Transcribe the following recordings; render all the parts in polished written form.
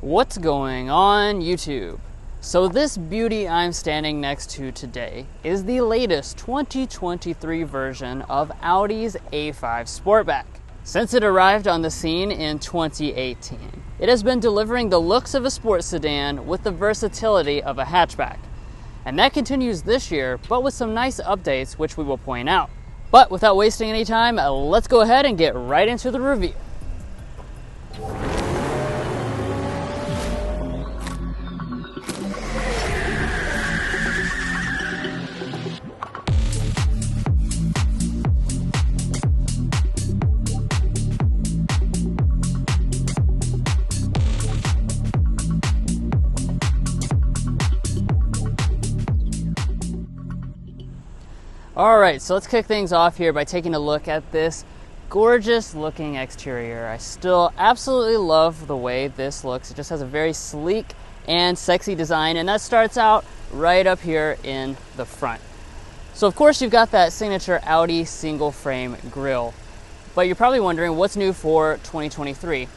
What's going on YouTube? So this beauty I'm standing next to today is the latest 2023 version of Audi's A5 Sportback. Since it arrived on the scene in 2018, it has been delivering the looks of a sports sedan with the versatility of a hatchback. And that continues this year, but with some nice updates which we will point out. But without wasting any time, let's go ahead and get right into the review. Alright, so let's kick things off here by taking a look at this gorgeous looking exterior. I still absolutely love the way this looks. It just has a very sleek and sexy design, and that starts out right up here in the front. So of course you've got that signature Audi single frame grille, but you're probably wondering what's new for 2023.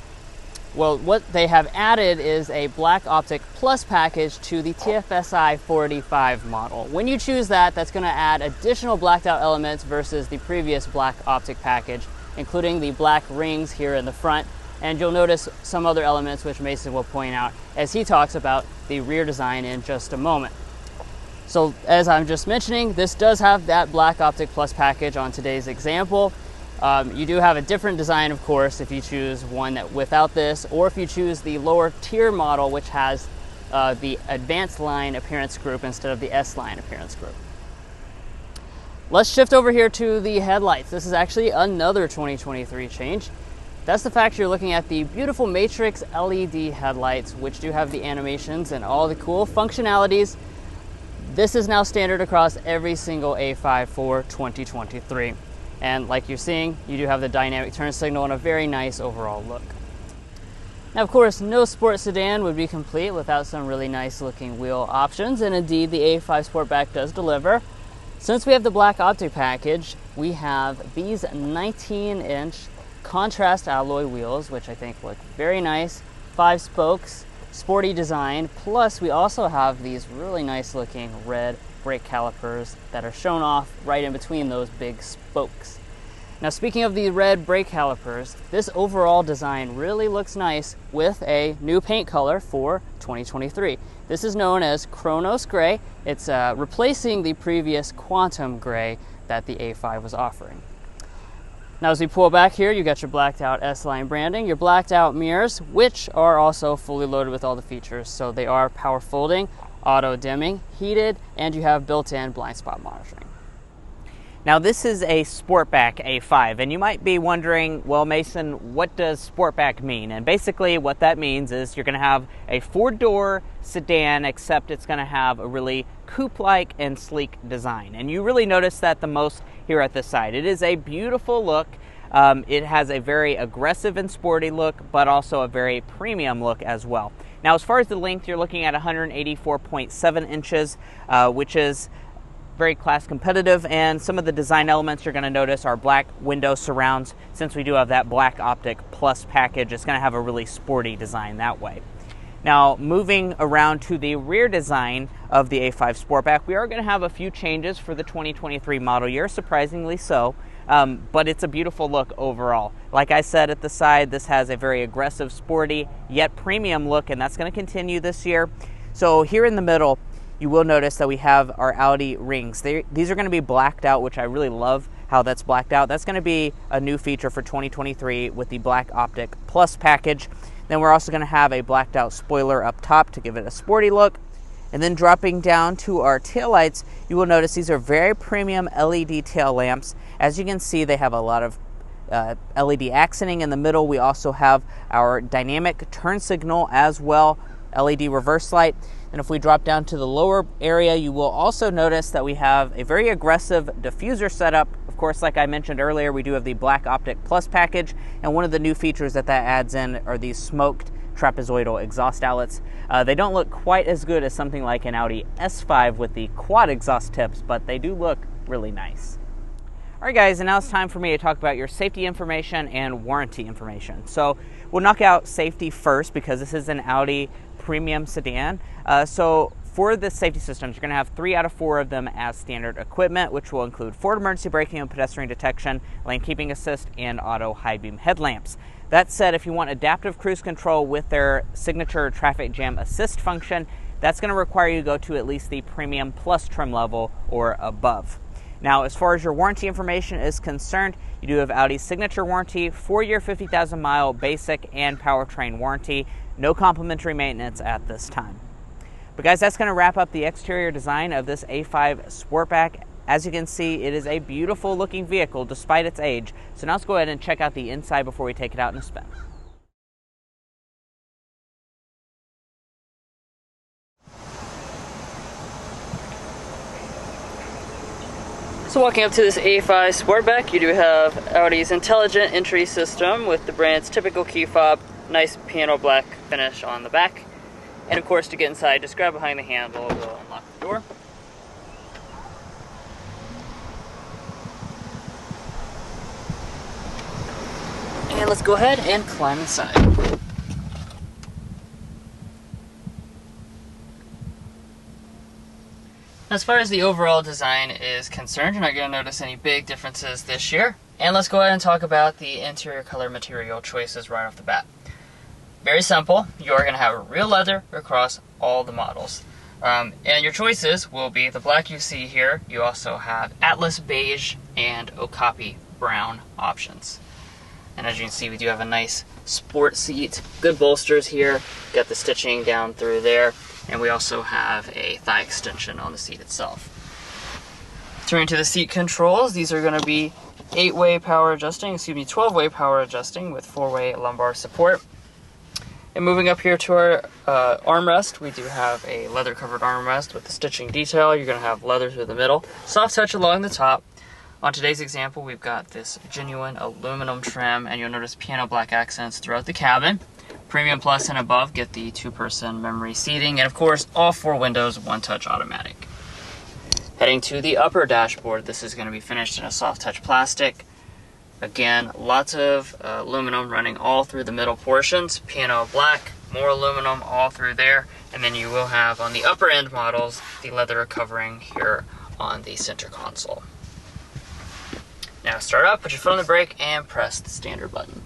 Well, what they have added is a Black Optic Plus package to the TFSI 45 model. When you choose that, that's going to add additional blacked out elements versus the previous Black Optic package, including the black rings here in the front. And you'll notice some other elements which Mason will point out as he talks about the rear design in just a moment. So as I'm just mentioning, this does have that Black Optic Plus package on today's example. You do have a different design, of course, if you choose one that without this, or if you choose the lower tier model, which has the Advanced Line appearance group instead of the S Line appearance group. Let's shift over here to the headlights. This is actually another 2023 change. That's the fact you're looking at the beautiful Matrix LED headlights, which do have the animations and all the cool functionalities. This is now standard across every single A5 for 2023. And like you're seeing, you do have the dynamic turn signal and a very nice overall look. Now, of course, no sports sedan would be complete without some really nice looking wheel options, and indeed the A5 Sportback does deliver. Since we have the Black Optic package, we have these 19-inch contrast alloy wheels, which I think look very nice, 5 spokes, sporty design, plus we also have these really nice looking red brake calipers that are shown off right in between those big spokes. Now, speaking of the red brake calipers, this overall design really looks nice with a new paint color for 2023. This is known as Chronos Gray. It's replacing the previous Quantum Gray that the A5 was offering. Now, as we pull back here, you got your blacked out S-Line branding, your blacked out mirrors, which are also fully loaded with all the features. So they are power folding, auto dimming, heated, and you have built-in blind spot monitoring. Now this is a Sportback A5, and you might be wondering, well, Mason, what does Sportback mean? And basically what that means is you're going to have a 4-door sedan, except it's going to have a really coupe-like and sleek design. And you really notice that the most here at the side. It is a beautiful look. It has a very aggressive and sporty look, but also a very premium look as well. Now, as far as the length, you're looking at 184.7 inches, which is very class competitive, and some of the design elements you're going to notice are black window surrounds. Since we do have that Black Optic Plus package, it's going to have a really sporty design that way. Now, moving around to the rear design of the A5 Sportback, we are going to have a few changes for the 2023 model year, surprisingly so. But it's a beautiful look overall. Like I said at the side, this has a very aggressive, sporty, yet premium look, and that's going to continue this year. So here in the middle, you will notice that we have our Audi rings. These are going to be blacked out, which I really love how that's blacked out. That's going to be a new feature for 2023 with the Black Optic Plus package. Then we're also going to have a blacked out spoiler up top to give it a sporty look. And then dropping down to our taillights, you will notice these are very premium LED tail lamps. As you can see, they have a lot of LED accenting in the middle. We also have our dynamic turn signal as well, LED reverse light. And if we drop down to the lower area, you will also notice that we have a very aggressive diffuser setup. Of course, like I mentioned earlier, we do have the Black Optic Plus package, and one of the new features that adds in are these smoked trapezoidal exhaust outlets. They don't look quite as good as something like an Audi S5 with the quad exhaust tips, but they do look really nice. All right, guys, and now it's time for me to talk about your safety information and warranty information. So we'll knock out safety first because this is an Audi premium sedan. So for the safety systems, you're going to have 3 out of 4 of them as standard equipment, which will include forward emergency braking and pedestrian detection, lane keeping assist, and auto high beam headlamps. That said, if you want adaptive cruise control with their signature traffic jam assist function, that's going to require you to go to at least the premium plus trim level or above. Now, as far as your warranty information is concerned, you do have Audi's signature warranty, 4-year, 50,000 mile basic and powertrain warranty. No complimentary maintenance at this time. But guys, that's going to wrap up the exterior design of this A5 Sportback. As you can see, it is a beautiful looking vehicle despite its age. So now let's go ahead and check out the inside before we take it out in a spin. So walking up to this A5 Sportback, you do have Audi's intelligent entry system with the brand's typical key fob, nice piano black finish on the back. And of course, to get inside, just grab behind the handle, we'll unlock the door. And let's go ahead and climb inside. As far as the overall design is concerned, you're not going to notice any big differences this year. And let's go ahead and talk about the interior color material choices right off the bat. Very simple. You're going to have real leather across all the models. And your choices will be the black you see here. You also have Atlas beige and Okapi brown options. And as you can see, we do have a nice sport seat, good bolsters here, got the stitching down through there. And we also have a thigh extension on the seat itself. Turning to the seat controls, these are going to be 12-way power adjusting with 4-way lumbar support. And moving up here to our armrest, we do have a leather-covered armrest with the stitching detail. You're going to have leather through the middle, soft touch along the top. On today's example, we've got this genuine aluminum trim, and you'll notice piano black accents throughout the cabin. Premium Plus and above get the 2-person memory seating, and of course, all 4 windows, one-touch automatic. Heading to the upper dashboard, this is going to be finished in a soft-touch plastic. Again, lots of aluminum running all through the middle portions. Piano black, more aluminum all through there, and then you will have on the upper end models the leather covering here on the center console. Now start up, put your foot on the brake, and press the standard button.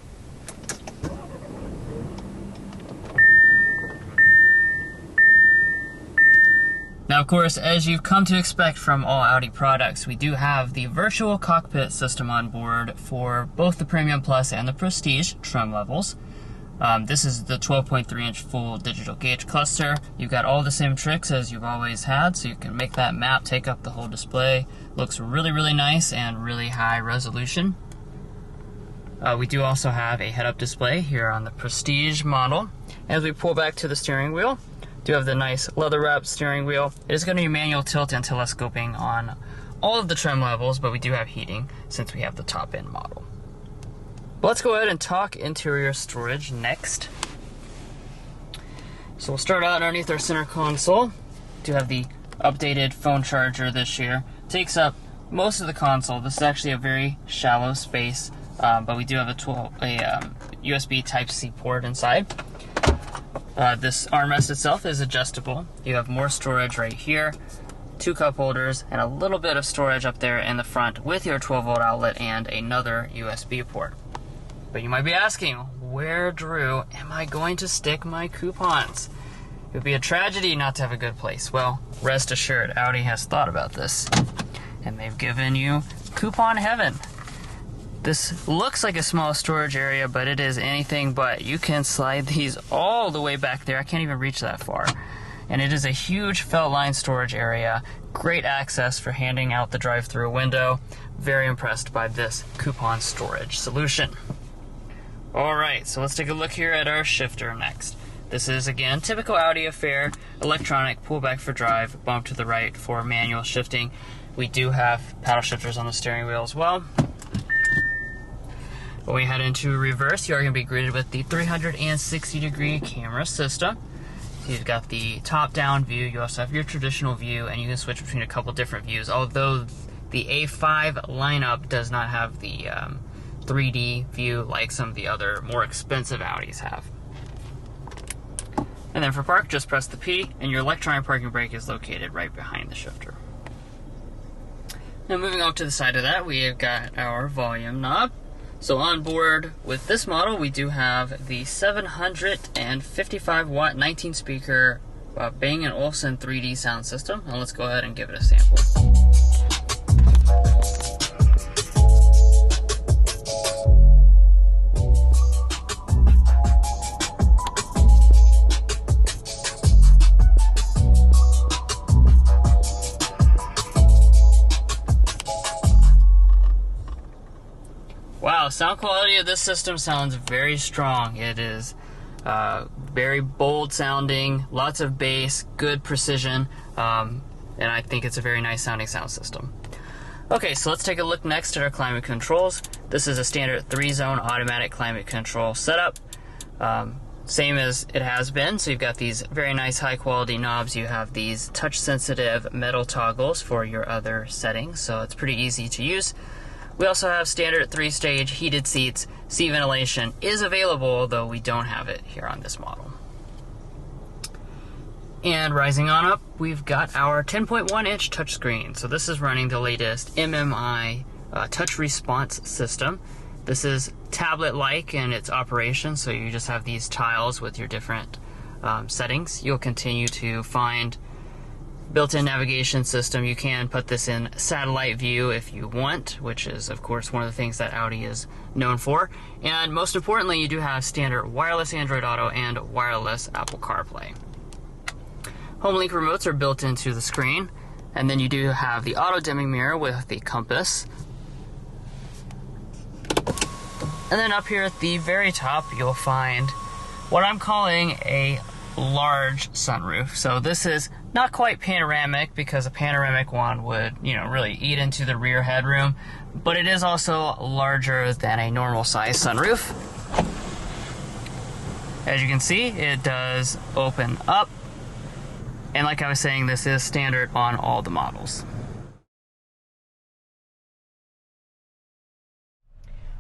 Now, of course, as you've come to expect from all Audi products, we do have the virtual cockpit system on board for both the Premium Plus and the Prestige trim levels. This is the 12.3-inch full digital gauge cluster. You've got all the same tricks as you've always had, so you can make that map take up the whole display. Looks really, really nice and really high resolution. We do also have a head-up display here on the Prestige model. As we pull back to the steering wheel, do have the nice leather-wrapped steering wheel. It is going to be manual tilt and telescoping on all of the trim levels, but we do have heating since we have the top-end model. But let's go ahead and talk interior storage next. So we'll start out underneath our center console. Do have the updated phone charger this year. Takes up most of the console. This is actually a very shallow space, but we do have a USB Type-C port inside. This armrest itself is adjustable. You have more storage right here, 2 cup holders, and a little bit of storage up there in the front with your 12-volt outlet and another USB port. But you might be asking, where, Drew, am I going to stick my coupons? It would be a tragedy not to have a good place. Well, rest assured, Audi has thought about this, and they've given you coupon heaven. This looks like a small storage area, but it is anything but. You can slide these all the way back there. I can't even reach that far. And it is a huge felt line storage area. Great access for handing out the drive-through window. Very impressed by this coupon storage solution. Alright, so let's take a look here at our shifter next. This is, again, typical Audi affair. Electronic, pull back for drive, bump to the right for manual shifting. We do have paddle shifters on the steering wheel as well. When we head into reverse, you are going to be greeted with the 360-degree camera system. So you've got the top-down view, you also have your traditional view, and you can switch between a couple different views, although The A5 lineup does not have the 3D view like some of the other more expensive Audis have. And then for park, just press the P, and your electronic parking brake is located right behind the shifter. Now moving off to the side of that, we have got our volume knob. So on board with this model, we do have the 755 watt 19 speaker Bang & Olufsen 3D sound system. Now let's go ahead and give it a sample. Wow, sound quality of this system sounds very strong. It is very bold sounding, lots of bass, good precision, and I think it's a very nice sounding sound system. Okay, so let's take a look next at our climate controls. This is a standard 3-zone automatic climate control setup, same as it has been. So you've got these very nice high quality knobs. You have these touch sensitive metal toggles for your other settings, so it's pretty easy to use. We also have standard 3-stage heated seats. Seat ventilation is available, though we don't have it here on this model. And rising on up, we've got our 10.1-inch touchscreen. So this is running the latest MMI touch response system. This is tablet-like in its operation, so you just have these tiles with your different settings. You'll continue to find built-in navigation system. You can put this in satellite view if you want, which is of course one of the things that Audi is known for. And most importantly, you do have standard wireless Android Auto and wireless Apple CarPlay. HomeLink remotes are built into the screen, and then you do have the auto dimming mirror with the compass. And then up here at the very top, you'll find what I'm calling a large sunroof. So this is not quite panoramic, because a panoramic one would, really eat into the rear headroom, but it is also larger than a normal size sunroof. As you can see, it does open up, and like I was saying, this is standard on all the models.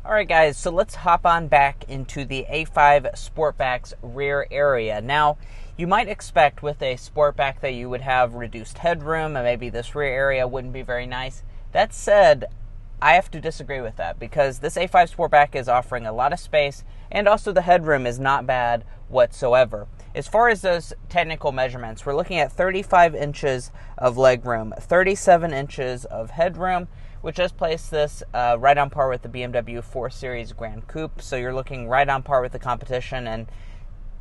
Alright guys, so let's hop on back into the A5 Sportback's rear area. Now, you might expect with a Sportback that you would have reduced headroom and maybe this rear area wouldn't be very nice. That said, I have to disagree with that, because this A5 Sportback is offering a lot of space, and also the headroom is not bad whatsoever. As far as those technical measurements, we're looking at 35 inches of legroom, 37 inches of headroom, which does place this right on par with the BMW 4 Series Grand Coupe. So you're looking right on par with the competition. And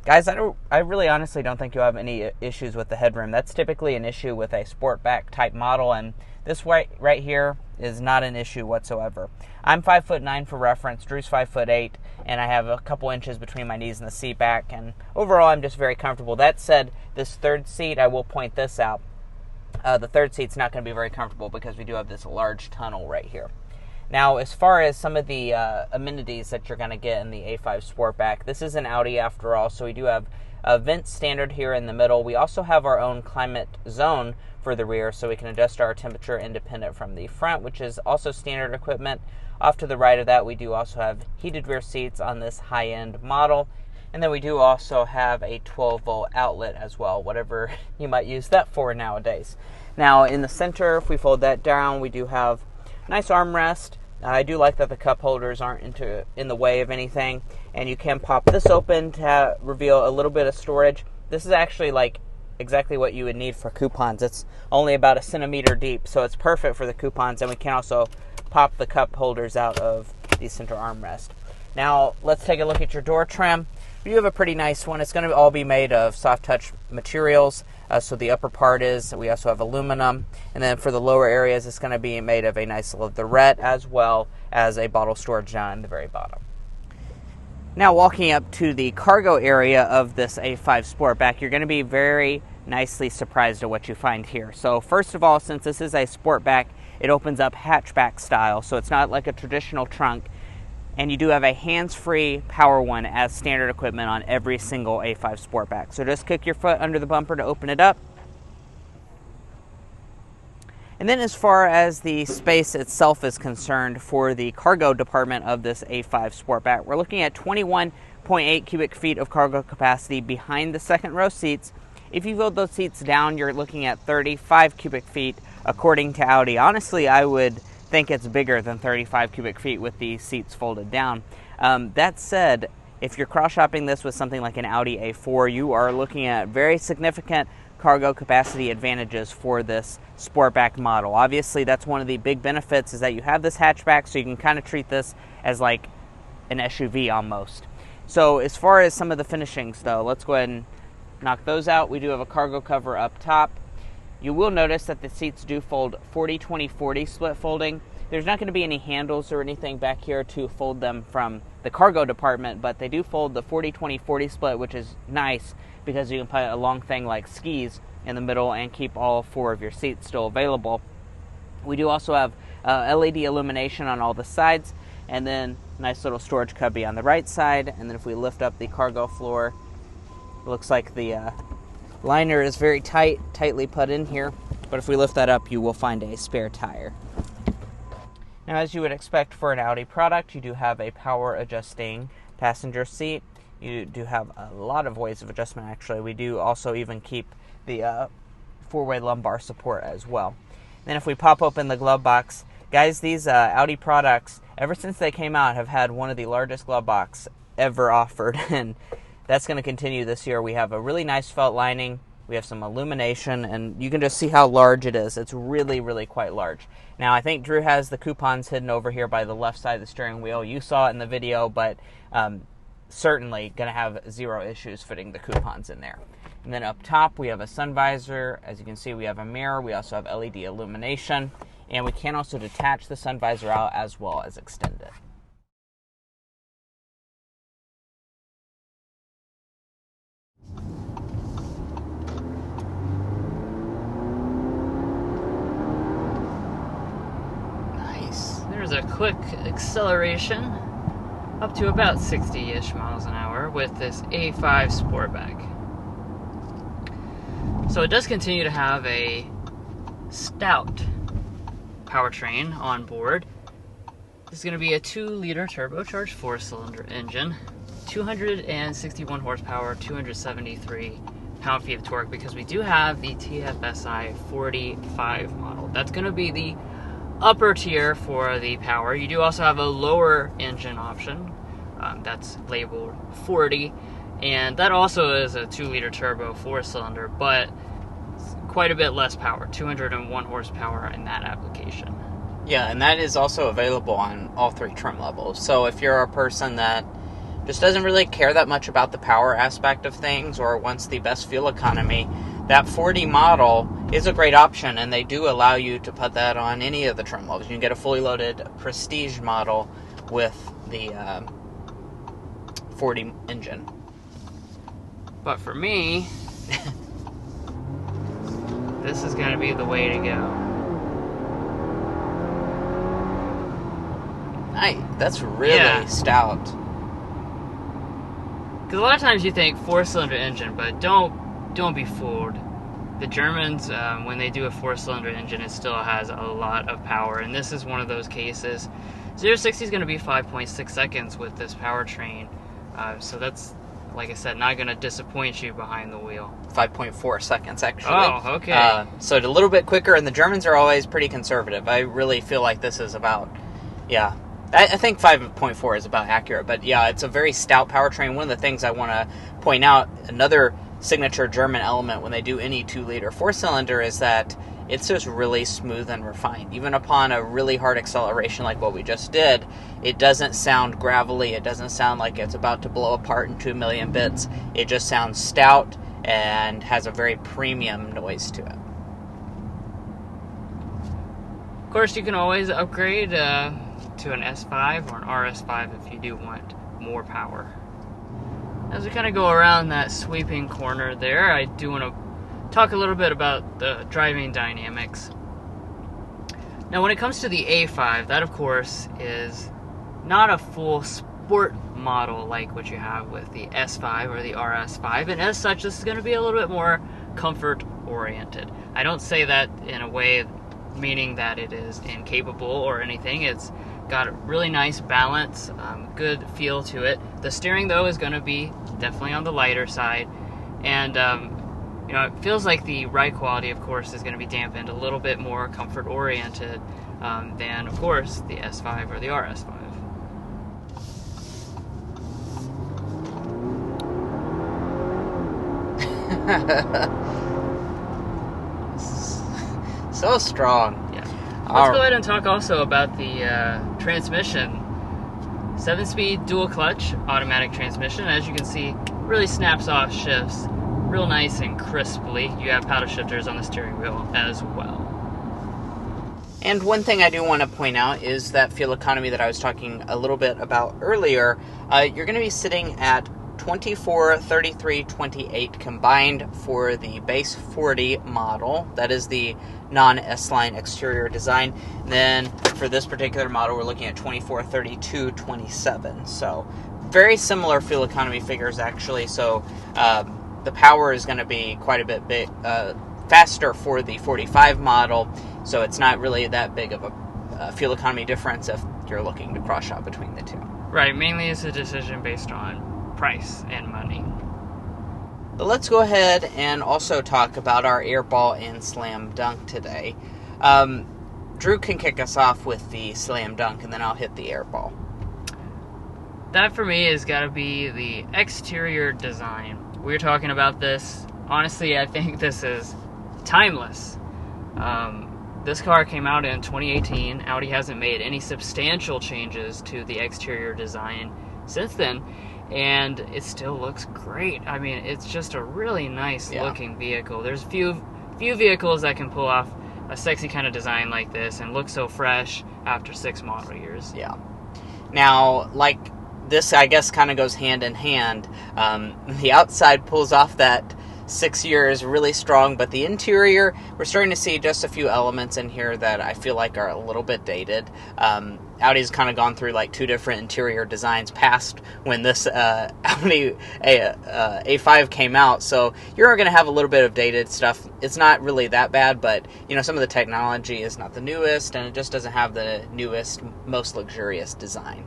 guys, I really honestly don't think you'll have any issues with the headroom. That's typically an issue with a Sportback type model, and this right here is not an issue whatsoever. I'm 5'9" for reference. Drew's 5'8", and I have a couple inches between my knees and the seat back. And overall, I'm just very comfortable. That said, this third seat, I will point this out. The third seat's not going to be very comfortable because we do have this large tunnel right here. Now, as far as some of the amenities that you're going to get in the A5 Sportback, this is an Audi after all, so we do have a vent standard here in the middle. We also have our own climate zone for the rear, so we can adjust our temperature independent from the front, which is also standard equipment. Off to the right of that, we do also have heated rear seats on this high-end model. And then we do also have a 12-volt outlet as well, whatever you might use that for nowadays. Now, in the center, if we fold that down, we do have a nice armrest. I do like that the cup holders aren't in the way of anything. And you can pop this open to reveal a little bit of storage. This is actually like exactly what you would need for coupons. It's only about a centimeter deep, so it's perfect for the coupons. And we can also pop the cup holders out of the center armrest. Now, let's take a look at your door trim. You have a pretty nice one. It's going to all be made of soft touch materials. So the upper part is, we also have aluminum. And then for the lower areas, it's going to be made of a nice leatherette, as well as a bottle storage down at the very bottom. Now, walking up to the cargo area of this A5 Sportback, you're going to be very nicely surprised at what you find here. So first of all, since this is a Sportback, it opens up hatchback style. So it's not like a traditional trunk. And you do have a hands-free power one as standard equipment on every single A5 Sportback. So just kick your foot under the bumper to open it up. And then as far as the space itself is concerned for the cargo department of this A5 Sportback, we're looking at 21.8 cubic feet of cargo capacity behind the second row seats. If you fold those seats down, you're looking at 35 cubic feet according to Audi. Honestly, I would think it's bigger than 35 cubic feet with the seats folded down. That said, if you're cross-shopping this with something like an Audi A4, you are looking at very significant cargo capacity advantages for this Sportback model. Obviously, that's one of the big benefits, is that you have this hatchback, so you can kind of treat this as like an SUV almost. So as far as some of the finishings though, let's go ahead and knock those out. We do have a cargo cover up top. You will notice that the seats do fold 40-20-40 split folding. There's not going to be any handles or anything back here to fold them from the cargo department, but they do fold the 40-20-40 split, which is nice because you can put a long thing like skis in the middle and keep all 4 of your seats still available. We do also have LED illumination on all the sides, and then nice little storage cubby on the right side. And then if we lift up the cargo floor, it looks like the liner is very tightly put in here, but if we lift that up, you will find a spare tire. Now, as you would expect for an Audi product, you do have a power adjusting passenger seat. You do have a lot of ways of adjustment, actually. We do also even keep the 4-way lumbar support as well. Then if we pop open the glove box, guys, these Audi products, ever since they came out, have had one of the largest glove boxes ever offered, and that's going to continue this year. We have a really nice felt lining. We have some illumination, and you can just see how large it is. It's really, really quite large. Now, I think Drew has the coupons hidden over here by the left side of the steering wheel. You saw it in the video, but certainly going to have zero issues fitting the coupons in there. And then up top, we have a sun visor. As you can see, we have a mirror. We also have LED illumination, and we can also detach the sun visor out as well as extend it. There's a quick acceleration up to about 60-ish miles an hour with this A5 Sportback. So it does continue to have a stout powertrain on board. This is going to be a 2-liter turbocharged 4-cylinder engine, 261 horsepower, 273 pound-feet of torque, because we do have the TFSI 45 model. That's going to be the upper tier for the power. You do also have a lower engine option that's labeled 40, and that also is a 2-liter turbo 4-cylinder, but quite a bit less power, 201 horsepower in that application. Yeah, and that is also available on all 3 trim levels. So if you're a person that just doesn't really care that much about the power aspect of things, or wants the best fuel economy, that 40 model is a great option, and they do allow you to put that on any of the trim levels. You can get a fully loaded Prestige model with the 40 engine. But for me, this is going to be the way to go. That's really stout. Because a lot of times you think 4-cylinder engine, but don't be fooled. The Germans, when they do a 4-cylinder engine, it still has a lot of power, and this is one of those cases. 0-60 is going to be 5.6 seconds with this powertrain, so that's, like I said, not going to disappoint you behind the wheel. 5.4 seconds, actually. Oh, okay. So it's a little bit quicker, and the Germans are always pretty conservative. I really feel like this is about, I think 5.4 is about accurate, but yeah, it's a very stout powertrain. One of the things I want to point out, another signature German element when they do any 2-liter 4-cylinder, is that it's just really smooth and refined. Even upon a really hard acceleration like what we just did, it doesn't sound gravelly. It doesn't sound like it's about to blow apart in 2 million bits. It just sounds stout and has a very premium noise to it. Of course, you can always upgrade to an S5 or an RS5 if you do want more power. As we kind of go around that sweeping corner there, I do want to talk a little bit about the driving dynamics. Now, when it comes to the A5, that of course is not a full sport model like what you have with the S5 or the RS5, and as such, this is going to be a little bit more comfort oriented. I don't say that in a way meaning that it is incapable or anything. It's got a really nice balance, good feel to it. The steering, though, is going to be definitely on the lighter side, and it feels like the ride quality, of course, is going to be dampened a little bit more comfort-oriented than, of course, the S5 or the RS5. So strong. Yeah. Let's go ahead and talk also about the transmission. 7-speed dual clutch automatic transmission. As you can see, really snaps off shifts real nice and crisply. You have paddle shifters on the steering wheel as well. And one thing I do want to point out is that fuel economy that I was talking a little bit about earlier. You're going to be sitting at 24, 33, 28 combined for the base 40 model. That is the non-S-Line exterior design. And then for this particular model, we're looking at 24, 32, 27. So very similar fuel economy figures, actually. So the power is going to be quite a bit faster for the 45 model. So it's not really that big of a fuel economy difference if you're looking to cross-shop between the two. Right, mainly it's a decision based on price and money. But let's go ahead and also talk about our airball and slam dunk today. Drew can kick us off with the slam dunk, and then I'll hit the airball. That for me has got to be the exterior design. We were talking about this. Honestly, I think this is timeless. This car came out in 2018. Audi hasn't made any substantial changes to the exterior design since then, and it still looks great. I mean, it's just a really nice looking vehicle. There's few vehicles that can pull off a sexy kind of design like this and look so fresh after 6 model years. Yeah. Now, like this, I guess, kind of goes hand in hand. The outside pulls off that 6 years really strong, but the interior, we're starting to see just a few elements in here that I feel like are a little bit dated. Audi's kind of gone through like 2 different interior designs past when this Audi A5 came out, so you're going to have a little bit of dated stuff. It's not really that bad, but some of the technology is not the newest, and it just doesn't have the newest, most luxurious design.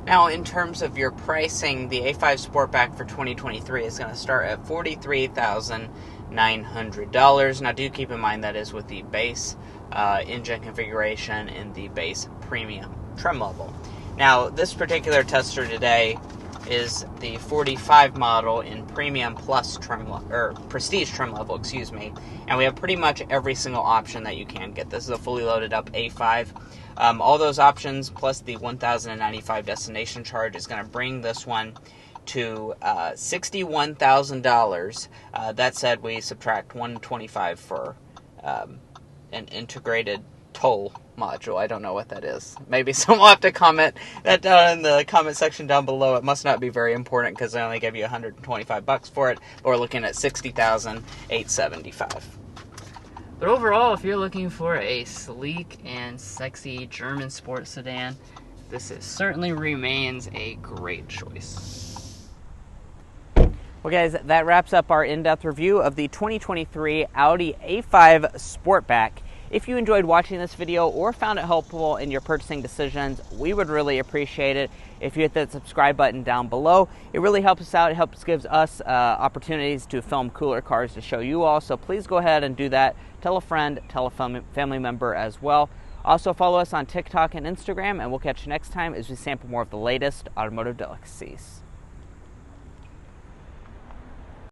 Now, in terms of your pricing, the A5 Sportback for 2023 is going to start at $43,900. Now, do keep in mind that is with the base engine configuration and the base premium trim level. Now, this particular tester today is the 45 model in premium plus prestige trim level, excuse me. And we have pretty much every single option that you can get. This is a fully loaded up A5. All those options plus the $1,095 destination charge is going to bring this one to $61,000. That said, we subtract $125 for an integrated toll module. I don't know what that is. Maybe someone will have to comment that down in the comment section down below. It must not be very important because I only gave you $125 for it. But we're looking at $60,875. But overall, if you're looking for a sleek and sexy German sports sedan, this certainly remains a great choice. Well, guys, that wraps up our in-depth review of the 2023 Audi A5 Sportback. If you enjoyed watching this video or found it helpful in your purchasing decisions, we would really appreciate it if you hit that subscribe button down below. It really helps us out. It gives us opportunities to film cooler cars to show you all. So please go ahead and do that. Tell a friend, tell a family member as well. Also follow us on TikTok and Instagram, and we'll catch you next time as we sample more of the latest automotive delicacies.